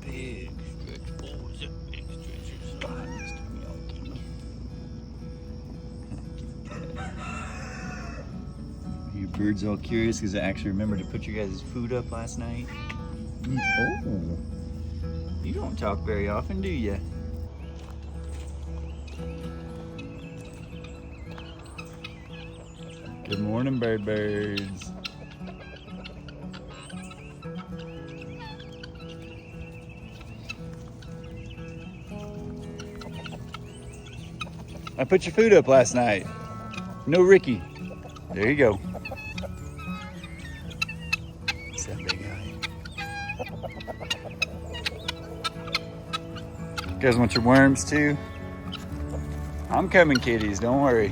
big stretch. Oh, is that big stretchers? God, Mr. Milky. You birds all curious because I actually remembered to put your guys' food up last night. Oh, you don't talk very often, do you? Good morning, birds. I put your food up last night. No Ricky. There you go. What's that big guy? You guys want your worms too? I'm coming, kitties, don't worry.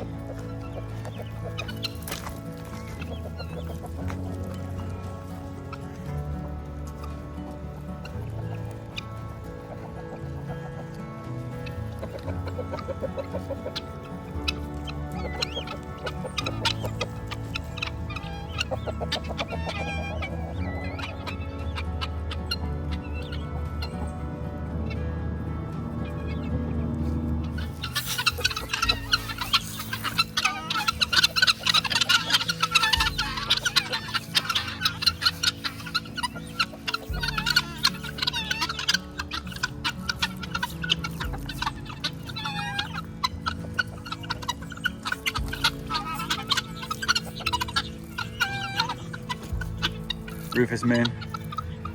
Rufus, man.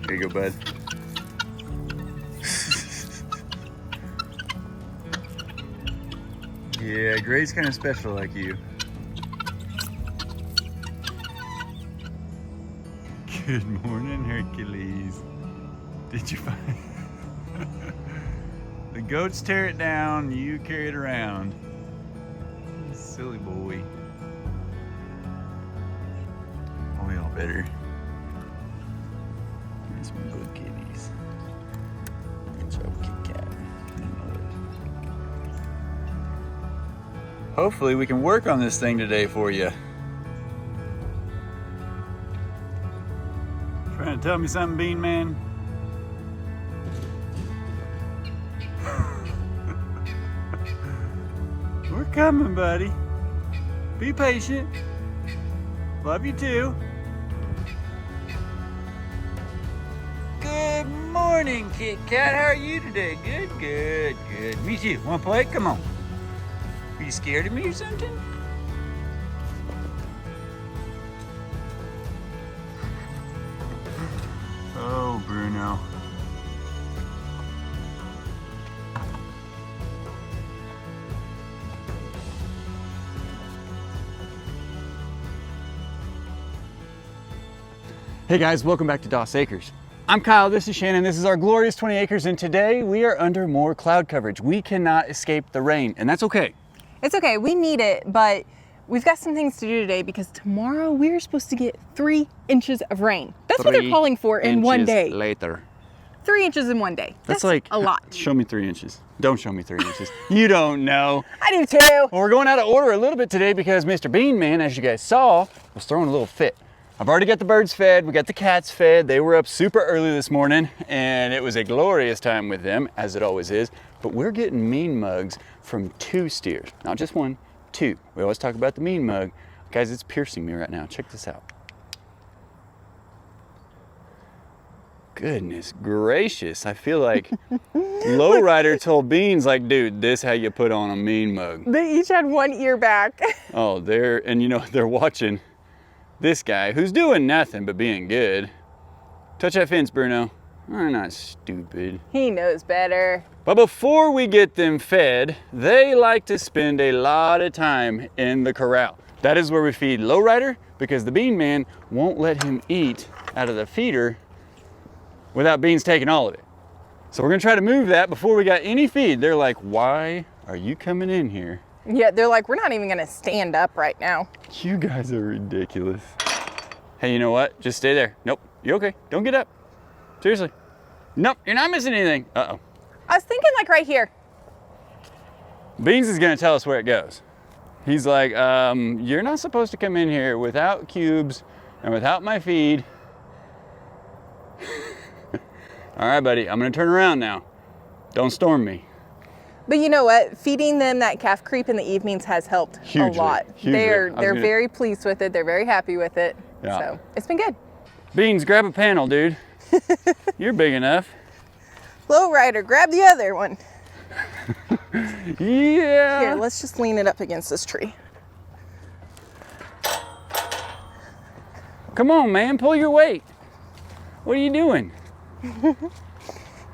Here you go, bud. Yeah, Gray's kind of special like you. Good morning, Hercules. Did you find... The goats tear it down, you carry it around. Silly boy. Oh, y'all better. Here's my good kitties. Good job, Kit Kat. Hopefully we can work on this thing today for you. Trying to tell me something, Bean Man? We're coming, buddy. Be patient. Love you too. Good morning, Kit Kat. How are you today? Good, good, good. Me too. Wanna play? Come on. Are you scared of me or something? Oh, Bruno. Hey guys, welcome back to Doss Acres. I'm Kyle, this is Shannon, this is our glorious 20 acres, and today we are under more cloud coverage. We cannot escape the rain, and that's okay. It's okay, we need it, but we've got some things to do today because tomorrow we're supposed to get 3 inches of rain. That's what they're calling for in one day. Later. 3 inches in one day. That's like a lot. Show me 3 inches. Don't show me 3 inches. You don't know. I do too. Well, we're going out of order a little bit today because Mr. Bean Man, as you guys saw, was throwing a little fit. I've already got the birds fed, we got the cats fed. They were up super early this morning and it was a glorious time with them, as it always is. But we're getting mean mugs from 2 steers, not just 1, 2. We always talk about the mean mug. Guys, it's piercing me right now. Check this out. Goodness gracious, I feel like Lowrider told Beans, like, dude, this how you put on a mean mug. They each had 1 ear back. Oh, and you know, they're watching this guy who's doing nothing but being good. Touch that fence, Bruno. I'm not stupid. He knows better. But before we get them fed, they like to spend a lot of time in the corral. That is where we feed Lowrider because the Bean Man won't let him eat out of the feeder without Beans taking all of it. So we're gonna try to move that before we got any feed. They're like, why are you coming in here? Yeah, they're like, we're not even gonna stand up right now. You guys are ridiculous. Hey, you know what? Just stay there. Nope, you're okay. Don't get up. Seriously. Nope, you're not missing anything. Uh-oh. I was thinking like right here. Beans is gonna tell us where it goes. He's like, you're not supposed to come in here without cubes and without my feed. All right, buddy, I'm gonna turn around now. Don't storm me. But you know what? Feeding them that calf creep in the evenings has helped Hugely, a lot. hugely. They're very pleased with it. They're very happy with it. Yeah. So it's been good. Beans, grab a panel, dude. You're big enough. Low rider, grab the other one. Yeah. Here, let's just lean it up against this tree. Come on, man, pull your weight. What are you doing?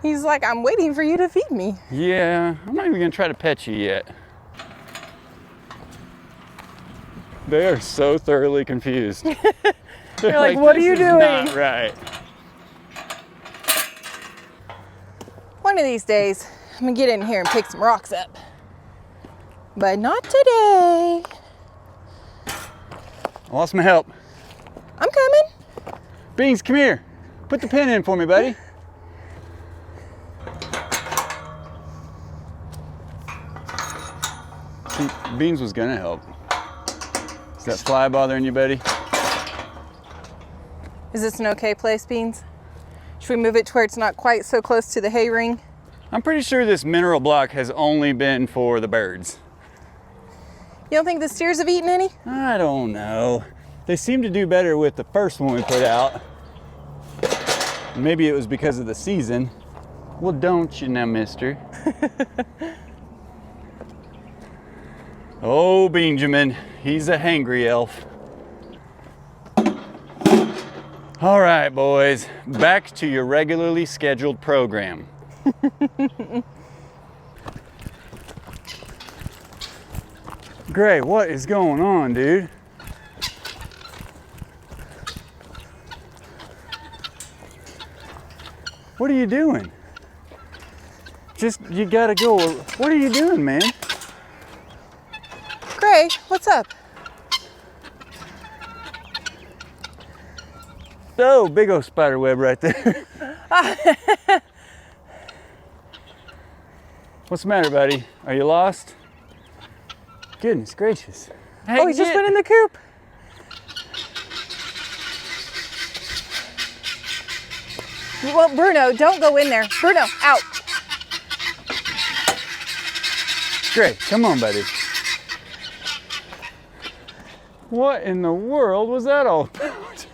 He's like, I'm waiting for you to feed me. Yeah, I'm not even gonna try to pet you yet. They are so thoroughly confused. They're like, what are you "This is doing?" Not right. One of these days, I'm gonna get in here and pick some rocks up. But not today. I lost my help. I'm coming. Beans, come here. Put the pin in for me, buddy. See, Beans was gonna help. Is that fly bothering you, buddy? Is this an okay place, Beans? Should we move it to where it's not quite so close to the hay ring? I'm pretty sure this mineral block has only been for the birds. You don't think the steers have eaten any? I don't know. They seem to do better with the first one we put out. Maybe it was because of the season. Well, don't you now, mister? Oh, Benjamin, he's a hangry elf. All right, boys, back to your regularly scheduled program. Gray, what is going on, dude? What are you doing? You gotta go. What are you doing, man? Gray, what's up? Oh, big old spider web right there. What's the matter, buddy? Are you lost? Goodness gracious. Hey, Oh, he just went in the coop. Well, Bruno, don't go in there. Bruno, out. Great, come on, buddy. What in the world was that all about?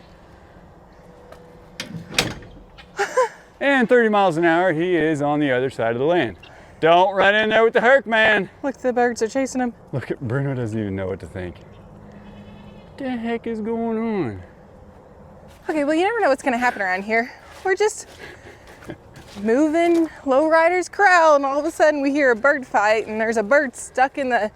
And 30 miles an hour, he is on the other side of the land. Don't run in there with the Herc, man. Look, the birds are chasing him. Look at Bruno, doesn't even know what to think. What the heck is going on? Okay, well, you never know what's going to happen around here. We're just moving lowriders corral, and all of a sudden we hear a bird fight, and there's a bird stuck in the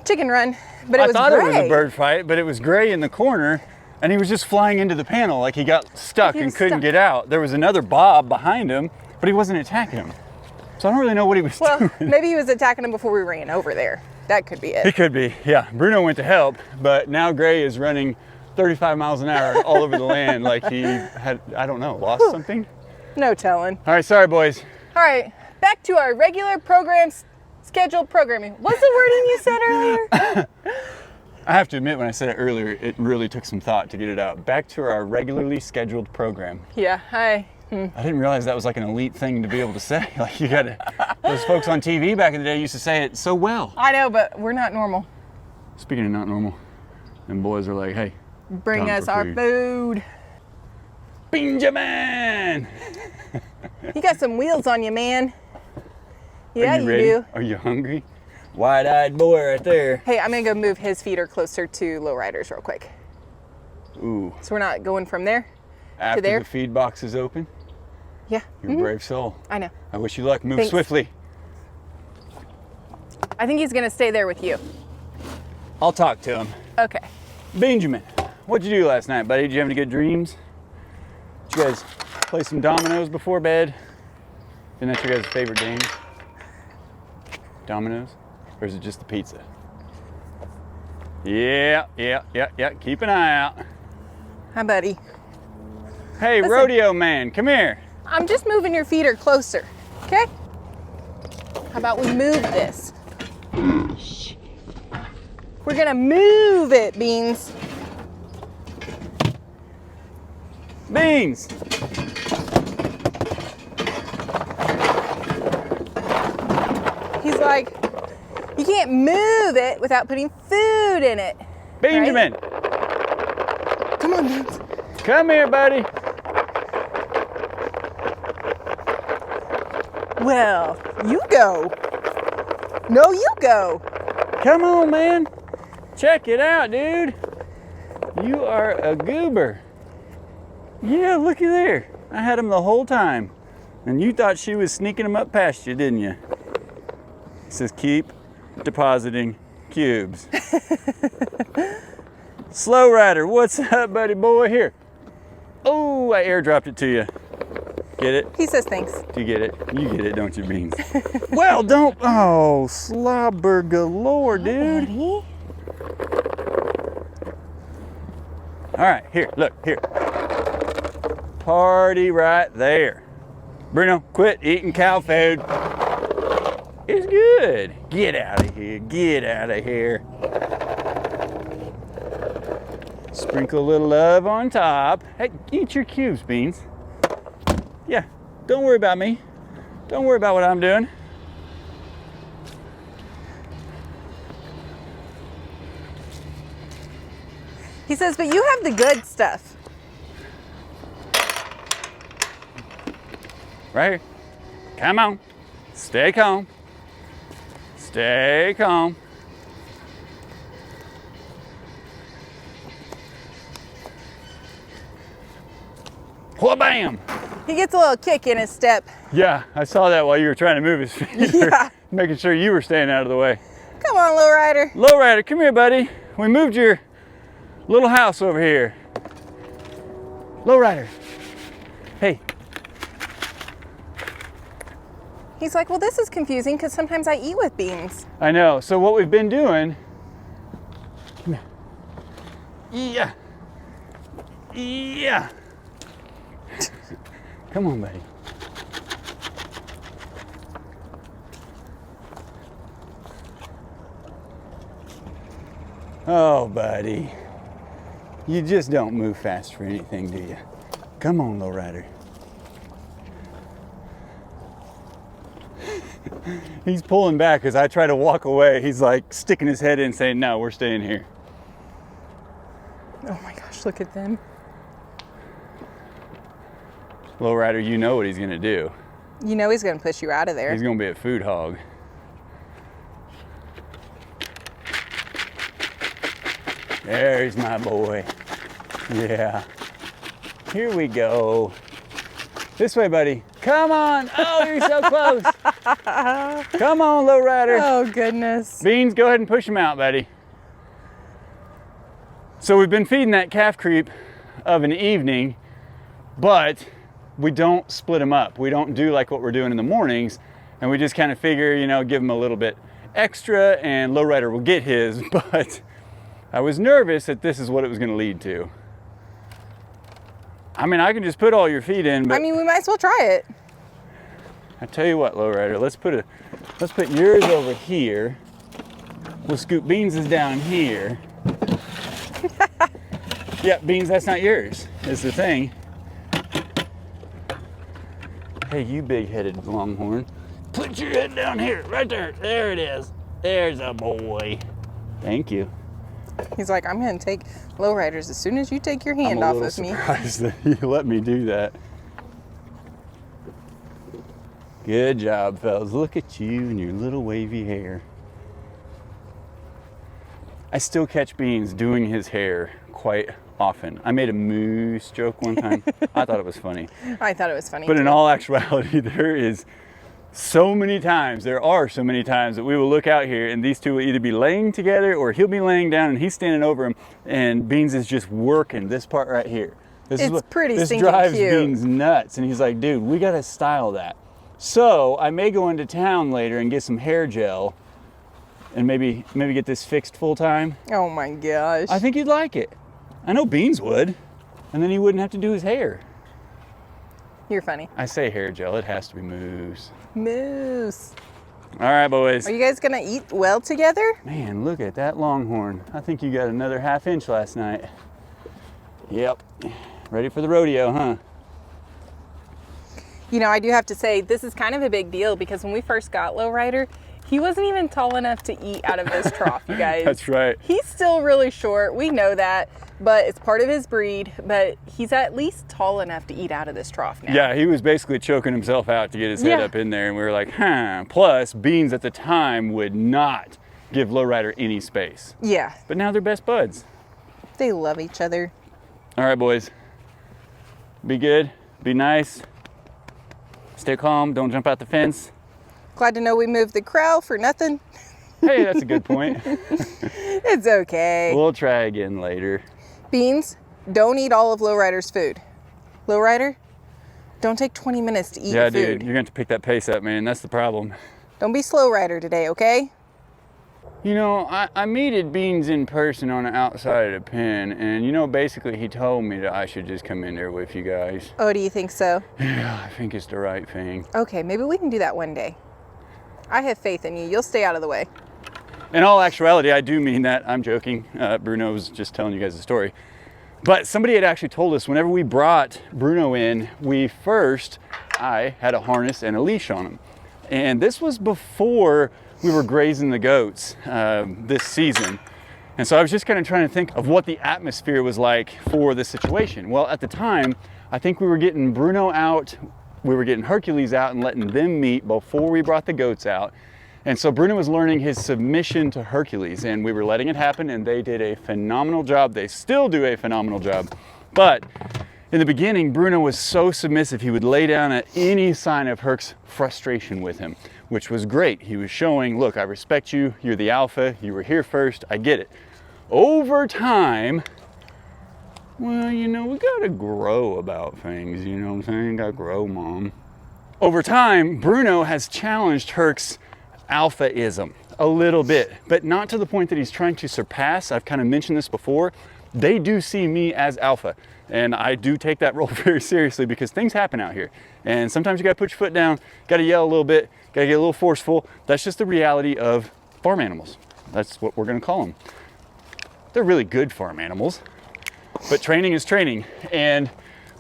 chicken run. But it was I thought Gray. it was a bird fight, but it was Gray in the corner, and he was just flying into the panel like he got stuck He and was couldn't stuck. get out. There was another Bob behind him, but he wasn't attacking him. So I don't really know what he was Well, doing. maybe he was attacking him before we ran over there. That could be He it. could be, yeah. Bruno went to help, but now Gray is running 35 miles an hour all over the land like he had, I don't know, lost something? No telling. All right, sorry, boys. All right, back to our regular scheduled programming. What's the wording you said earlier? I have to admit, when I said it earlier, it really took some thought to get it out. Back to our regularly scheduled program. Yeah, I didn't realize that was like an elite thing to be able to say. Like, you gotta, those folks on TV back in the day used to say it so well. I know, but we're not normal. Speaking of not normal, them boys are like, hey, Bring time us for our food. food. Benjamin! You got some wheels on you, man. Yeah, Are you ready? do. Are you hungry? Wide-eyed boy right there. Hey, I'm gonna go move his feeder closer to lowriders real quick. Ooh, So we're not going from there. after there? the feed box is open, Yeah, you're a brave soul. I know. I wish you luck. Move Thanks. swiftly. I think he's gonna stay there with you. I'll talk to him. Okay. Benjamin, what'd you do last night, buddy? Did you have any good dreams? Did you guys play some dominoes before bed? Isn't that your guys' favorite game? Dominoes? Or is it just the pizza? Yeah. Keep an eye out. Hi, buddy. Hey, Listen. rodeo man, come here. I'm just moving your feeder closer, okay? How about we move this? We're gonna move it, Beans. Beans! can't move it without putting food in it. Benjamin, Right? Come on, Beans. come here, buddy. Well, you go. No, you go. Come on, man. Check it out, dude. You are a goober. Yeah, looky there. I had him the whole time. And you thought she was sneaking him up past you, didn't you? It says keep depositing cubes. Slow Rider, what's up, buddy boy? Here. Oh, I airdropped it to you. Get it? He says thanks. Do you get it? You get it, don't you, Beans? Well, don't. Oh, slobber galore, dude. Buddy. All right, here, look, here. Party right there. Bruno, quit eating cow food. It's good. Get out of here, get out of here. Sprinkle a little love on top. Hey, eat your cubes, Beans. Yeah, don't worry about me. Don't worry about what I'm doing. He says, but you have the good stuff. Right here. Come on. Stay calm. Stay calm. Wha-bam! He gets a little kick in his step. Yeah, I saw that while you were trying to move his feet. Yeah. Making sure you were staying out of the way. Come on, Low Rider. Lowrider, come here, buddy. We moved your little house over here. Lowrider. Hey. He's like, well, this is confusing because sometimes I eat with Beans. I know. So what we've been doing. Come here. Yeah. Yeah. Come on, buddy. Oh, buddy. You just don't move fast for anything, do you? Come on, Lowrider. He's pulling back as I try to walk away. He's like sticking his head in saying, no, we're staying here. Oh my gosh, look at them. Lowrider, you know what he's gonna do. You know he's gonna push you out of there. He's gonna be a food hog. There's my boy. Yeah. Here we go. This way, buddy. Come on. Oh, you're so close. Come on, Lowrider. Oh goodness. Beans, go ahead and push him out, buddy. So we've been feeding that calf creep of an evening, but we don't split them up. We don't do like what we're doing in the mornings, and we just kind of figure, you know, give him a little bit extra and Lowrider will get his, but I was nervous that this is what it was gonna lead to. I mean, I can just put all your feet in, but I mean, we might as well try it. I tell you what, Lowrider, let's put yours over here. We'll scoop Beans's down here. Yeah, Beans, that's not yours, is the thing. Hey, you big-headed longhorn. Put your head down here, right there. There it is. There's a boy. Thank you. He's like, I'm gonna take Lowriders as soon as you take your hand off of me. I'm a little surprised that you let me do that. Good job, fellas. Look at you and your little wavy hair. I still catch Beans doing his hair quite often. I made a moose joke one time. I thought it was funny. I thought it was funny. But too. in all actuality, there are so many times that we will look out here and these two will either be laying together or he'll be laying down and he's standing over him and Beans is just working this part right here. This Pretty drives cute. Beans nuts, and he's like, dude, we gotta style that. So I may go into town later and get some hair gel and maybe get this fixed full time. Oh my gosh. I think you'd like it. I know Beans would, and then he wouldn't have to do his hair. You're funny. I say hair gel, it has to be moose. Moose. All right, boys. Are you guys gonna eat well together? Man, look at that longhorn. I think you got another ½ inch last night. Yep. Ready for the rodeo, huh? You know, I do have to say, this is kind of a big deal because when we first got Lowrider, He wasn't even tall enough to eat out of this trough, you guys. That's right. He's still really short. We know that, but it's part of his breed. But he's at least tall enough to eat out of this trough now. Yeah, he was basically choking himself out to get his head up in there, and we were like, huh. Plus, Beans at the time would not give Lowrider any space. Yeah. But now they're best buds. They love each other. All right, boys. Be good. Be nice. Stay calm. Don't jump out the fence. Glad to know we moved the corral for nothing. Hey, that's a good point. It's okay. We'll try again later. Beans, don't eat all of Lowrider's food. Lowrider, don't take 20 minutes to eat Yeah, your food. dude, you're going to pick that pace up, man. That's the problem. Don't be slow rider today, okay? You know, I meted Beans in person on the outside of the pen, and you know, basically he told me that I should just come in there with you guys. Oh, do you think so? Yeah, I think it's the right thing. Okay, maybe we can do that one day. I have faith in you. You'll stay out of the way. In all actuality, I do mean that. I'm joking. Bruno was just telling you guys the story. But somebody had actually told us whenever we brought Bruno in, I had a harness and a leash on him. And this was before we were grazing the goats this season. And so I was just kind of trying to think of what the atmosphere was like for this situation. Well, at the time, I think we were getting Bruno out, we were getting Hercules out and letting them meet before we brought the goats out. And so Bruno was learning his submission to Hercules, and we were letting it happen, and they did a phenomenal job. They still do a phenomenal job. But in the beginning, Bruno was so submissive, he would lay down at any sign of Herc's frustration with him, which was great. He was showing, look, I respect you, you're the alpha, you were here first, I get it. Over time, well, you know, we gotta grow about things, you know what I'm saying? Gotta grow, Mom. Over time, Bruno has challenged Herc's alphaism a little bit, but not to the point that he's trying to surpass. I've kind of mentioned this before. They do see me as alpha, and I do take that role very seriously because things happen out here. And sometimes you gotta put your foot down, gotta yell a little bit, gotta get a little forceful. That's just the reality of farm animals. That's what we're gonna call them. They're really good farm animals, but training is training. And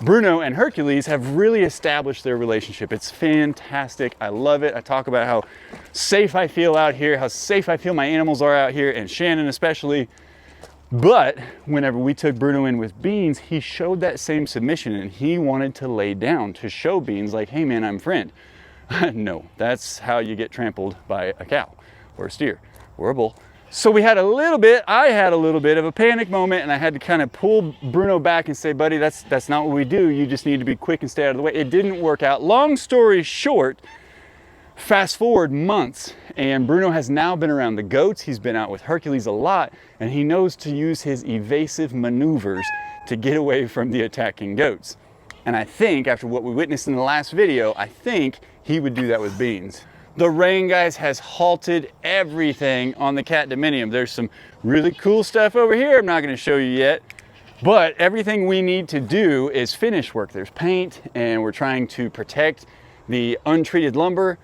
Bruno and Hercules have really established their relationship. It's fantastic. I love it. I talk about how safe I feel out here, how safe I feel my animals are out here, and Shannon especially. But whenever we took Bruno in with Beans, he showed that same submission, and he wanted to lay down to show Beans like, hey man, I'm a friend. No, that's how you get trampled by a cow or a steer or a bull. So I had a little bit of a panic moment, and I had to kind of pull Bruno back and say, buddy, that's not what we do. You just need to be quick and stay out of the way. It didn't work out. Long story short, fast forward months, and Bruno has now been around the goats. He's been out with Hercules a lot, and he knows to use his evasive maneuvers to get away from the attacking goats. And I think after what we witnessed in the last video, I think he would do that with Beans. The rain, guys, has halted everything on the Cat Dominium. There's some really cool stuff over here I'm not going to show you yet, but everything we need to do is finish work. There's paint, and we're trying to protect the untreated lumber,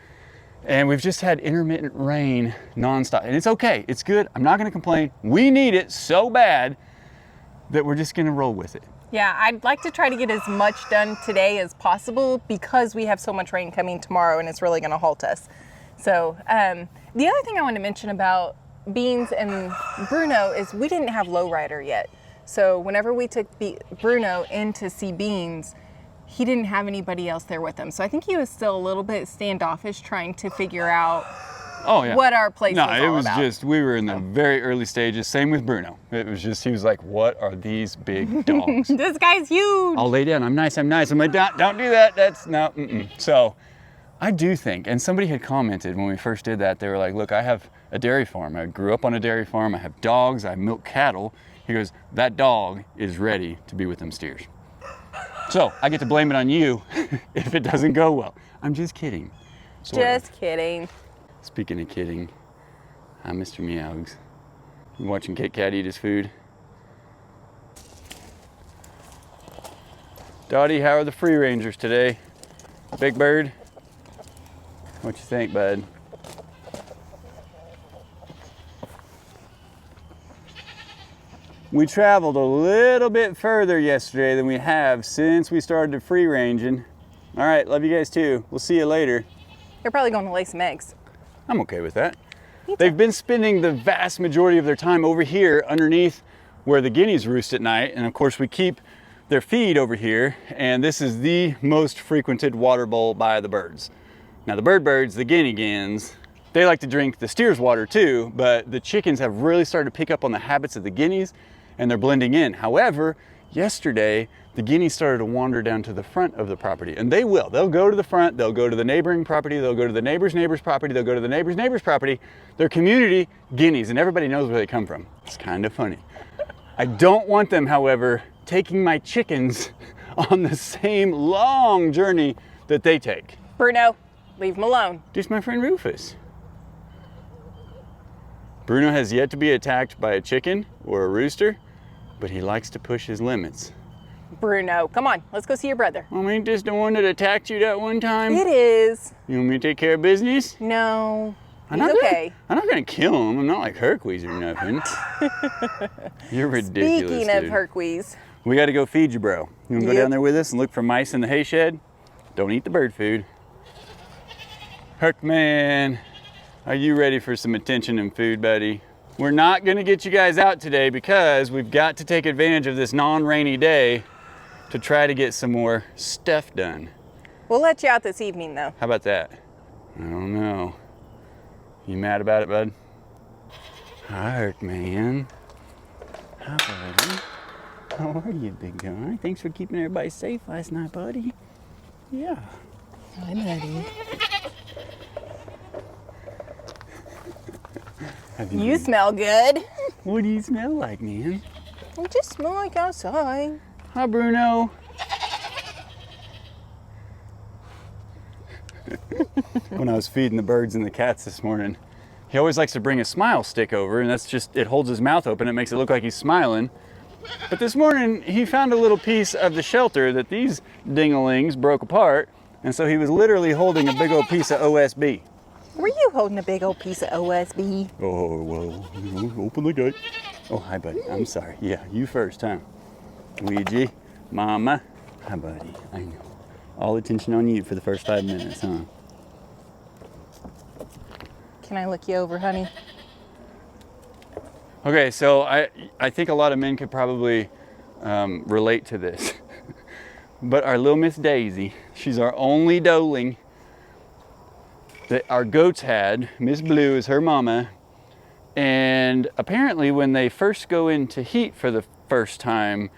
and we've just had intermittent rain nonstop, and it's okay. It's good. I'm not going to complain. We need it so bad that we're just going to roll with it. Yeah, I'd like to try to get as much done today as possible because we have so much rain coming tomorrow, and it's really going to halt us. So the other thing I want to mention about Beans and Bruno is we didn't have Lowrider yet. So whenever we took Bruno in to see Beans, he didn't have anybody else there with him. So I think he was still a little bit standoffish trying to figure out what our place was all about. No, it was just, we were in the very early stages. Same with Bruno. It was just, he was like, what are these big dogs? This guy's huge. I'll lay down. I'm nice. I'm nice. I'm like, don't do that. That's no. So I do think, and somebody had commented when we first did that, they were like, look, I have a dairy farm. I grew up on a dairy farm. I have dogs. I milk cattle. He goes, that dog is ready to be with them steers. So I get to blame it on you if it doesn't go well. I'm just kidding. Just kidding. Speaking of kidding, hi, Mr. Meows. You watching Kit Kat eat his food? Dottie, how are the free rangers today? Big Bird? What you think, bud? We traveled a little bit further yesterday than we have since we started free ranging. All right, love you guys too. We'll see you later. They're probably going to lay some eggs. I'm okay with that. Me too. They've been spending the vast majority of their time over here underneath where the guineas roost at night. And of course we keep their feed over here. And this is the most frequented water bowl by the birds. Now the birds, the guinea gens, they like to drink the steer's water too, but the chickens have really started to pick up on the habits of the guineas and they're blending in. However, yesterday, the guineas started to wander down to the front of the property, and they will. They'll go to the front, they'll go to the neighboring property, they'll go to the neighbor's property, they'll go to the neighbor's property. They're community guineas, and everybody knows where they come from. It's kind of funny. I don't want them, however, taking my chickens on the same long journey that they take. Bruno, leave him alone. Just my friend Rufus. Bruno has yet to be attacked by a chicken or a rooster, but he likes to push his limits. Bruno, come on, let's go see your brother. I mean, just the one that attacked you that one time? It is. You want me to take care of business? No, I'm he's not okay. I'm not gonna kill him. I'm not like Hercules or nothing. You're ridiculous, Speaking of dude. Hercules. We gotta go feed you, bro. You wanna go Yep. down there with us and look for mice in the hay shed? Don't eat the bird food. Herc man, are you ready for some attention and food, buddy? We're not gonna get you guys out today because we've got to take advantage of this non-rainy day to try to get some more stuff done. We'll let you out this evening, though. How about that? I don't know. You mad about it, bud? Hi, Herc man. Hi, buddy. How are you, big guy? Thanks for keeping everybody safe last night, buddy. Yeah. Hi, buddy. You smell good. What do you smell like, man? You just smell like outside. Hi, Bruno. When I was feeding the birds and the cats this morning, he always likes to bring a smile stick over, and that's just, it holds his mouth open. It makes it look like he's smiling. But this morning, he found a little piece of the shelter that these dinglings broke apart, and so he was literally holding a big old piece of OSB. Were you holding a big old piece of OSB? Oh, well, open the gate. Oh, hi, buddy. I'm sorry. Yeah, you first, huh? Ouija, Mama. Hi, buddy. I know. All attention on you for the first 5 minutes, huh? Can I look you over, honey? Okay, so I think a lot of men could probably relate to this. But our little Miss Daisy, she's our only doeling that our goats had. Miss Blue is her mama. And apparently when they first go into heat for the first time,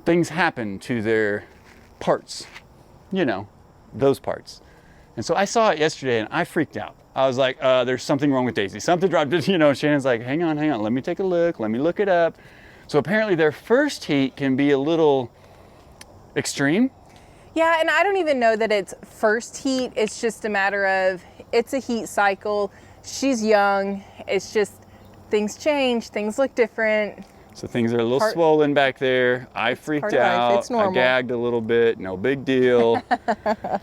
things happen to their parts. You know, those parts. And so I saw it yesterday and I freaked out. I was like, there's something wrong with Daisy. Something dropped. You know, Shannon's like, hang on, let me take a look. Let me look it up. So apparently their first heat can be a little extreme. Yeah, and I don't even know that it's first heat. It's just a matter of, it's a heat cycle. She's young. It's just, things change. Things look different. So things are a little swollen back there. I freaked part of life. out. It's normal. I gagged a little bit. No big deal.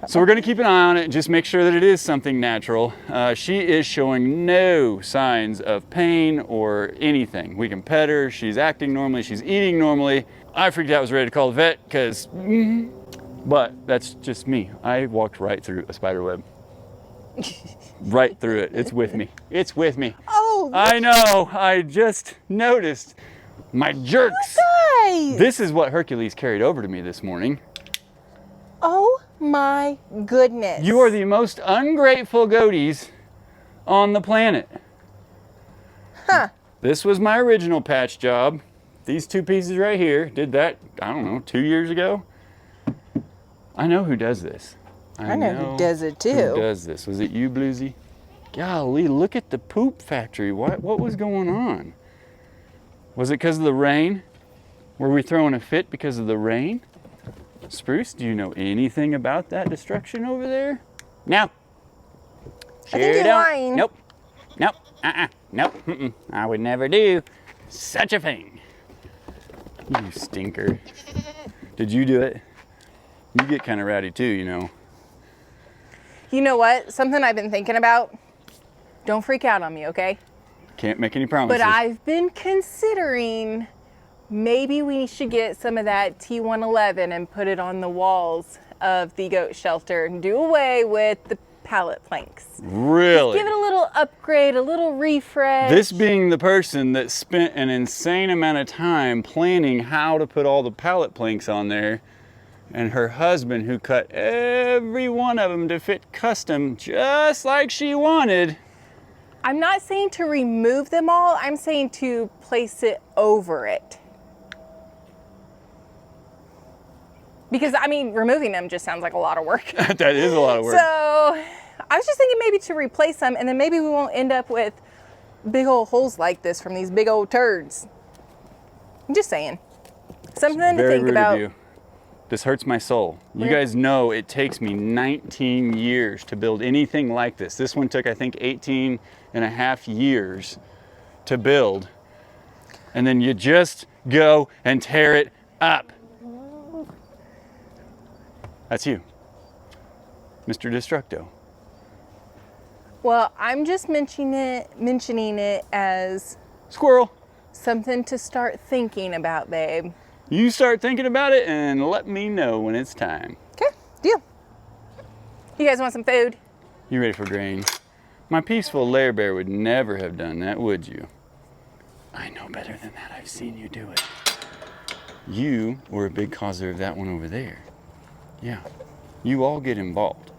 So we're going to keep an eye on it. Just make sure that it is something natural. She is showing no signs of pain or anything. We can pet her. She's acting normally. She's eating normally. I freaked out. Was ready to call the vet because, but that's just me. I walked right through a spider web. Right through it. It's with me. It's with me. Oh, I know. I just noticed. My jerks. guys. This is what Hercules carried over to me this morning. Oh my goodness. You are the most ungrateful goaties on the planet. Huh. This was my original patch job. These two pieces right here, did that, I don't know, 2 years ago. I know who does this. I know who does it too. Who does this? Was it you, Bluesy? Golly, look at the poop factory. What was going on? Was it because of the rain? Were we throwing a fit because of the rain? Spruce, do you know anything about that destruction over there? No. I think you're lying. Nope. Nope. Nope. I would never do such a thing. You stinker. Did you do it? You get kind of rowdy too, you know. You know what? Something I've been thinking about. Don't freak out on me, okay? Can't make any promises. But I've been considering maybe we should get some of that T111 and put it on the walls of the goat shelter and do away with the pallet planks. Really? Give it a little upgrade, a little refresh. This being the person that spent an insane amount of time planning how to put all the pallet planks on there, and her husband who cut every one of them to fit custom just like she wanted. I'm not saying to remove them all, I'm saying to place it over it. Because, I mean, removing them just sounds like a lot of work. That is a lot of work. So, I was just thinking maybe to replace them, and then maybe we won't end up with big old holes like this from these big old turds. I'm just saying. Something to think about. Of you. This hurts my soul. You guys know it takes me 19 years to build anything like this. This one took, I think, 18 and a half years to build. And then you just go and tear it up. That's you, Mr. Destructo. Well, I'm just mentioning it as Squirrel. something to start thinking about, babe. You start thinking about it and let me know when it's time. Okay, deal. You guys want some food? You ready for grain? My peaceful lair bear would never have done that, would you? I know better than that. I've seen you do it. You were a big causer of that one over there. Yeah, you all get involved.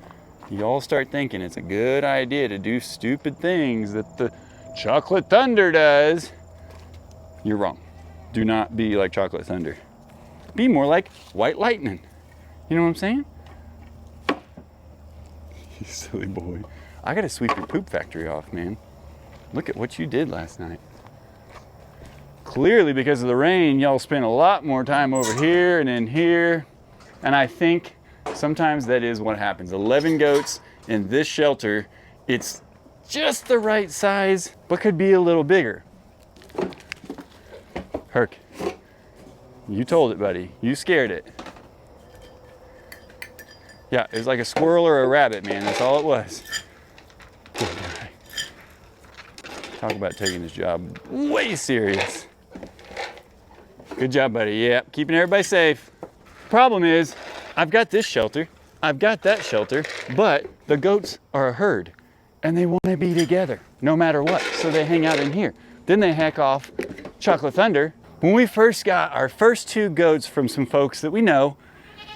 You all start thinking it's a good idea to do stupid things that the Chocolate Thunder does. You're wrong. Do not be like Chocolate Thunder. Be more like White Lightning. You know what I'm saying? You silly boy. I gotta sweep your poop factory off, man. Look at what you did last night. Clearly, because of the rain, y'all spent a lot more time over here and in here. And I think sometimes that is what happens. 11 goats in this shelter, it's just the right size, but could be a little bigger. Herc, you told it, buddy. You scared it. Yeah, it was like a squirrel or a rabbit, man. That's all it was. Poor guy. Talk about taking his job way serious. Good job, buddy. Yeah, keeping everybody safe. Problem is, I've got this shelter, I've got that shelter, but the goats are a herd and they want to be together no matter what. So they hang out in here. Then they heck off Chocolate Thunder. When we first got our first 2 goats from some folks that we know,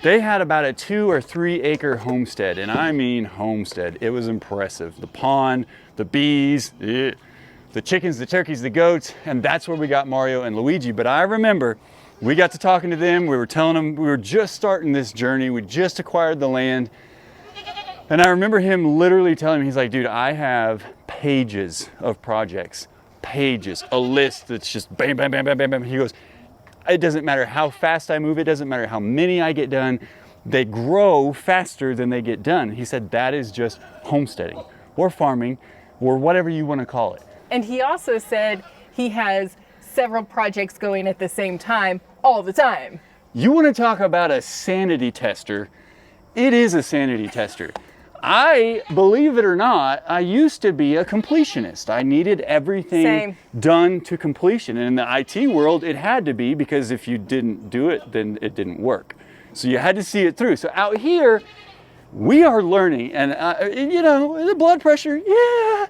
they had about a 2 or 3 acre homestead, and I mean homestead. It was impressive. The pond, the bees, the chickens, the turkeys, the goats, and that's where we got Mario and Luigi. But I remember we got to talking to them. We were telling them we were just starting this journey. We just acquired the land. And I remember him literally telling me, he's like, dude, I have pages of projects, pages, a list that's just bam, bam, bam, bam, bam, bam. He goes, it doesn't matter how fast I move. It doesn't matter how many I get done. They grow faster than they get done. He said, that is just homesteading or farming or whatever you want to call it. And he also said he has several projects going at the same time, all the time. You want to talk about a sanity tester? It is a sanity tester. I, believe it or not, I used to be a completionist. I needed everything done to completion. And in the IT world, it had to be, because if you didn't do it, then it didn't work. So you had to see it through. So out here, we are learning, and you know, the blood pressure, yeah.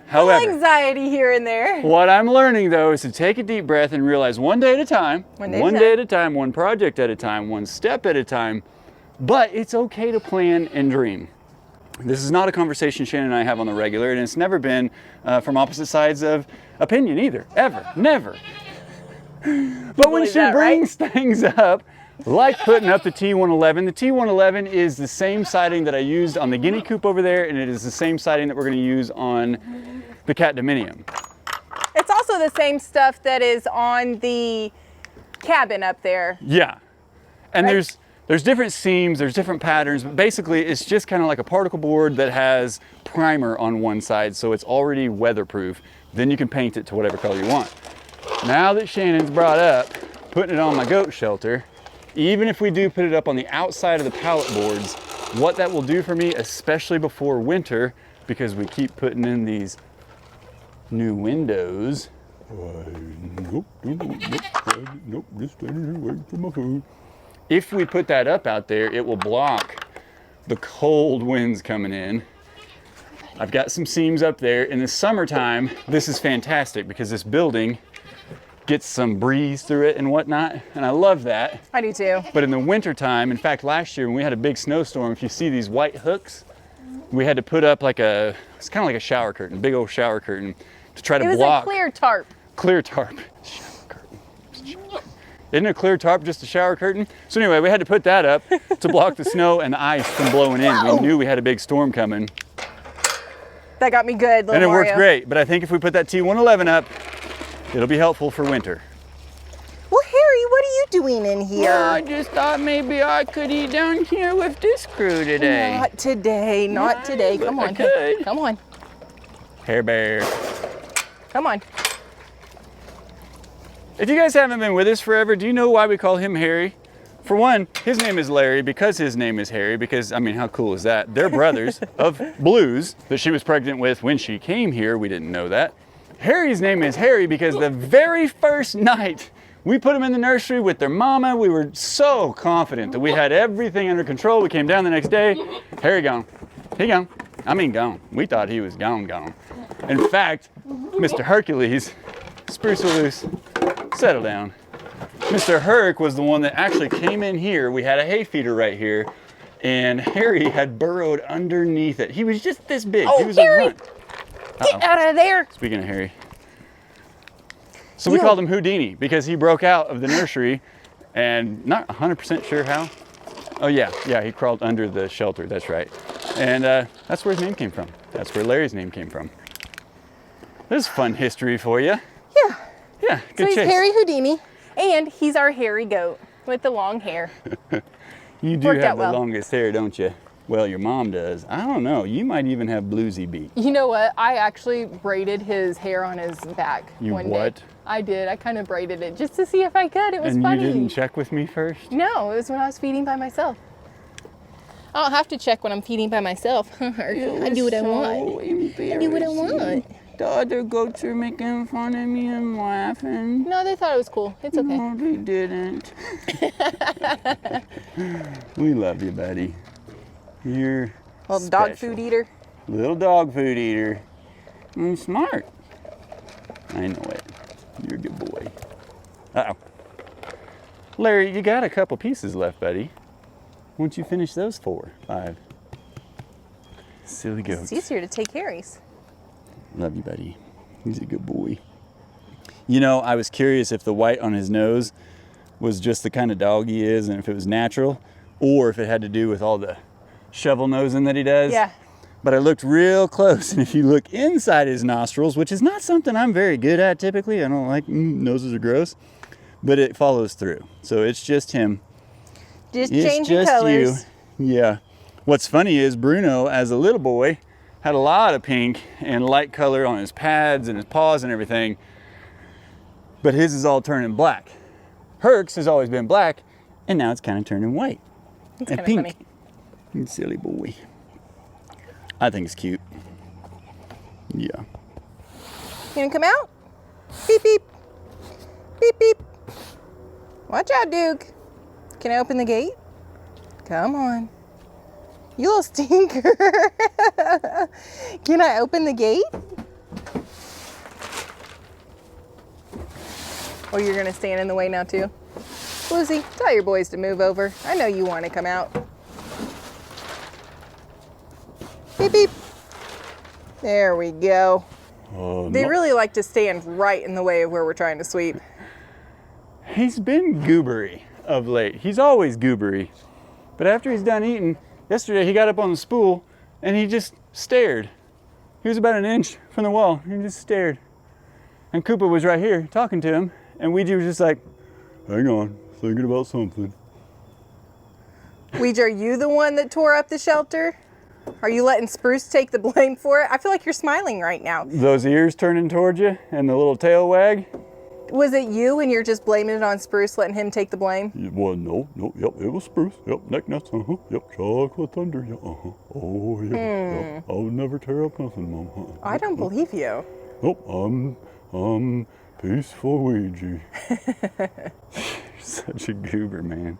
However, anxiety here and there. What I'm learning though is to take a deep breath and realize one day at a time, one day at a time, one project at a time, one step at a time. But it's okay to plan and dream. This is not a conversation Shannon and I have on the regular, and it's never been from opposite sides of opinion either, ever, never. But when she brings things up, like putting up the T111, the T111 is the same siding that I used on the guinea coop over there, and it is the same siding that we're going to use on the Cat Dominium. It's also the same stuff that is on the cabin up there. Yeah, and there's different seams, there's different patterns, but basically it's just kind of like a particle board that has primer on one side, so it's already weatherproof. Then you can paint it to whatever color you want. Now that Shannon's brought up putting it on my goat shelter, even if we do put it up on the outside of the pallet boards, what that will do for me, especially before winter, because we keep putting in these new windows. Nope, just standing here waiting for my food. If we put that up out there, it will block the cold winds coming in. I've got some seams up there. In the summertime, this is fantastic because this building gets some breeze through it and whatnot, and I love that. I do too. But in the wintertime, in fact, last year when we had a big snowstorm, if you see these white hooks, we had to put up it's kind of like a shower curtain, big old shower curtain, to try to block. It was a clear tarp. Clear tarp. Shower curtain. Isn't a clear tarp just a shower curtain? So anyway, we had to put that up to block the snow and the ice from blowing in. We knew we had a big storm coming. That got me good, little And it Mario. worked great, but I think if we put that T111 up, it'll be helpful for winter. Well, Harry, what are you doing in here? Well, I just thought maybe I could eat down here with this crew today. Not today, not today. but Come I on. could. Come on. Hair Bear. Come on. If you guys haven't been with us forever, do you know why we call him Harry? For one, his name is Larry because his name is Harry, because, I mean, how cool is that? They're brothers of Blues that she was pregnant with when she came here. We didn't know that. Harry's name is Harry because the very first night we put him in the nursery with their mama, we were so confident that we had everything under control. We came down the next day, Harry gone. He gone. I mean gone. We thought he was gone. In fact, Mr. Hercules, spruce loose, settle down. Mr. Herc was the one that actually came in here. We had a hay feeder right here, and Harry had burrowed underneath it. He was just this big. Oh, He was Harry! a runt. Get out of there. Speaking of Harry. So we called him Houdini because he broke out of the nursery and not 100% sure how. Oh yeah, he crawled under the shelter, that's right. And that's where his name came from. That's where Larry's name came from. This is fun history for you. Yeah. Yeah, So good he's chase. Harry Houdini, and he's our hairy goat with the long hair. You do Worked have out the well. longest hair, don't you? Well, your mom does. I don't know. You might even have bluesy beat. You know what? I actually braided his hair on his back You one what? day. I did. I kind of braided it just to see if I could. It was And funny. you didn't check with me first? No, it was when I was feeding by myself. I don't have to check when I'm feeding by myself. I do what I want. I do what I want. The other goats are making fun of me and laughing. No, they thought it was cool. It's okay. No, they didn't. We love you, buddy. You're Little dog special. food eater. Little dog food eater. I'm smart. I know it. You're a good boy. Uh-oh. Larry, you got a couple pieces left, buddy. Once you finish those 4, 5. Silly goats. It's easier to take Harry's. Love you, buddy. He's a good boy. You know, I was curious if the white on his nose was just the kind of dog he is and if it was natural or if it had to do with all the shovel nosing that he does. Yeah. But I looked real close, and if you look inside his nostrils, which is not something I'm very good at typically, I don't like, noses are gross, but it follows through. So it's just him. Just It's changing just colors. you. Yeah. What's funny is Bruno, as a little boy, had a lot of pink and light color on his pads and his paws and everything, but his is all turning black. Herc's has always been black, and now it's kind of turning white It's and kind of pink. funny. You silly boy. I think it's cute. Yeah. You gonna come out? Beep, beep. Beep, beep. Watch out, Duke. Can I open the gate? Come on. You little stinker. Can I open the gate? Oh, you're gonna stand in the way now too? Lucy, tell your boys to move over. I know you want to come out. Beep, beep. There we go. They really like to stand right in the way of where we're trying to sweep. He's been goobery of late. He's always goobery. But after he's done eating, yesterday he got up on the spool and he just stared. He was about an inch from the wall. He just stared. And Koopa was right here talking to him, and Ouija was just like, hang on, thinking about something. Ouija, are you the one that tore up the shelter? Are you letting Spruce take the blame for it? I feel like you're smiling right now. Those ears turning towards you and the little tail wag. Was it you and you're just blaming it on Spruce, letting him take the blame? Well, no, yep, it was Spruce. Yep, neck nuts, yep, chocolate thunder, yeah, oh, yeah, yep. I would never tear up nothing, Mom. I don't believe you. Nope, I'm peaceful Ouija. Such a goober, man.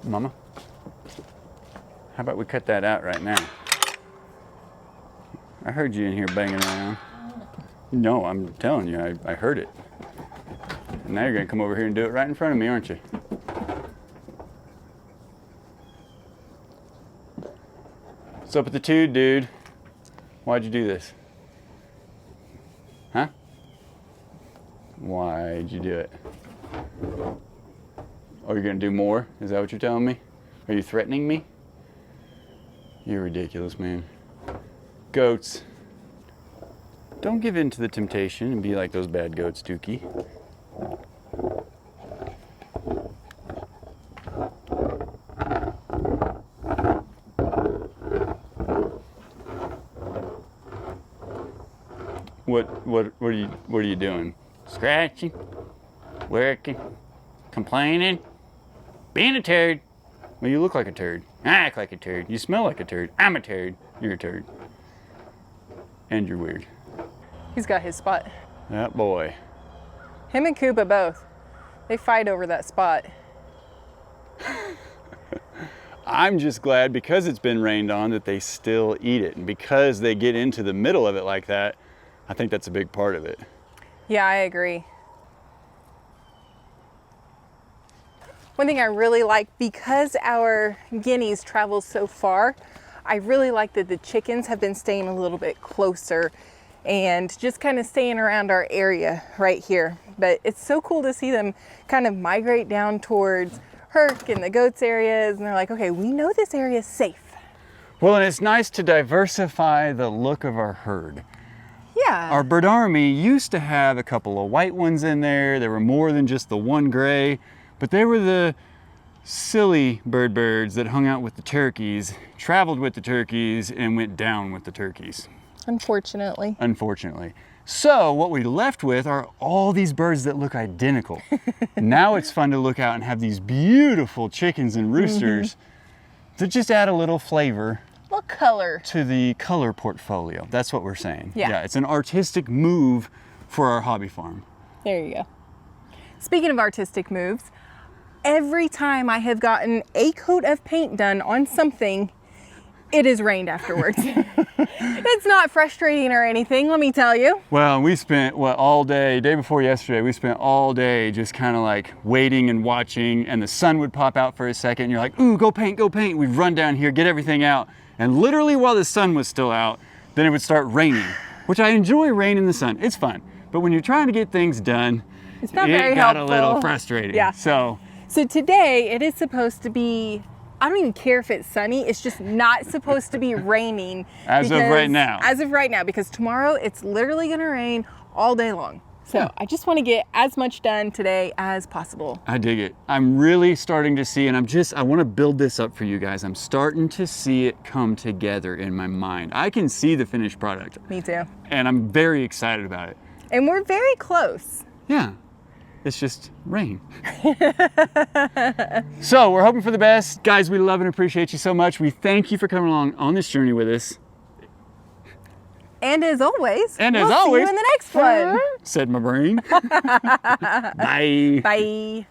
Mama, how about we cut that out right now? I heard you in here banging around. No, I'm telling you, I heard it. And now you're gonna come over here and do it right in front of me, aren't you? What's up with the tude, dude? Why'd you do this? Huh? Why'd you do it? Oh, you're gonna do more? Is that what you're telling me? Are you threatening me? You're ridiculous, man. Goats. Don't give in to the temptation and be like those bad goats, Dookie. What are you doing? Scratching? Working? Complaining? Being a turd? Well, you look like a turd. I act like a turd. You smell like a turd. I'm a turd. You're a turd. And you're weird. He's got his spot. That boy. Him and Koopa both. They fight over that spot. I'm just glad because it's been rained on that they still eat it. And because they get into the middle of it like that, I think that's a big part of it. Yeah, I agree. One thing I really like, because our guineas travel so far, I really like that the chickens have been staying a little bit closer and just kind of staying around our area right here. But it's so cool to see them kind of migrate down towards Herc and the goats areas, and they're like, okay, we know this area is safe. Well, and it's nice to diversify the look of our herd. Yeah. Our bird army used to have a couple of white ones in there. There were more than just the one gray, but they were the silly birds that hung out with the turkeys, traveled with the turkeys, and went down with the turkeys. Unfortunately. Unfortunately. So what we left with are all these birds that look identical. Now it's fun to look out and have these beautiful chickens and roosters that just add a little flavor. What color? To the color portfolio. That's what we're saying. Yeah. It's an artistic move for our hobby farm. There you go. Speaking of artistic moves, every time I have gotten a coat of paint done on something, it has rained afterwards. It's not frustrating or anything, let me tell you. Well, we spent, all day before yesterday, we spent all day just kind of like waiting and watching, and the sun would pop out for a second, and you're like, ooh, go paint, go paint. We'd run down here, get everything out. And literally while the sun was still out, then it would start raining, which I enjoy rain in the sun. It's fun. But when you're trying to get things done, it's not very got helpful. A little frustrating. Yeah. So today it is supposed to be, I don't even care if it's sunny, it's just not supposed to be raining. As of right now. As of right now, because tomorrow it's literally gonna rain all day long. So I just want to get as much done today as possible. I dig it. I'm really starting to see, and I want to build this up for you guys. I'm starting to see it come together in my mind. I can see the finished product. Me too. And I'm very excited about it. And we're very close. Yeah. It's just rain. So we're hoping for the best. Guys, we love and appreciate you so much. We thank you for coming along on this journey with us. And as always, we'll see you in the next one. Said my brain. Bye. Bye.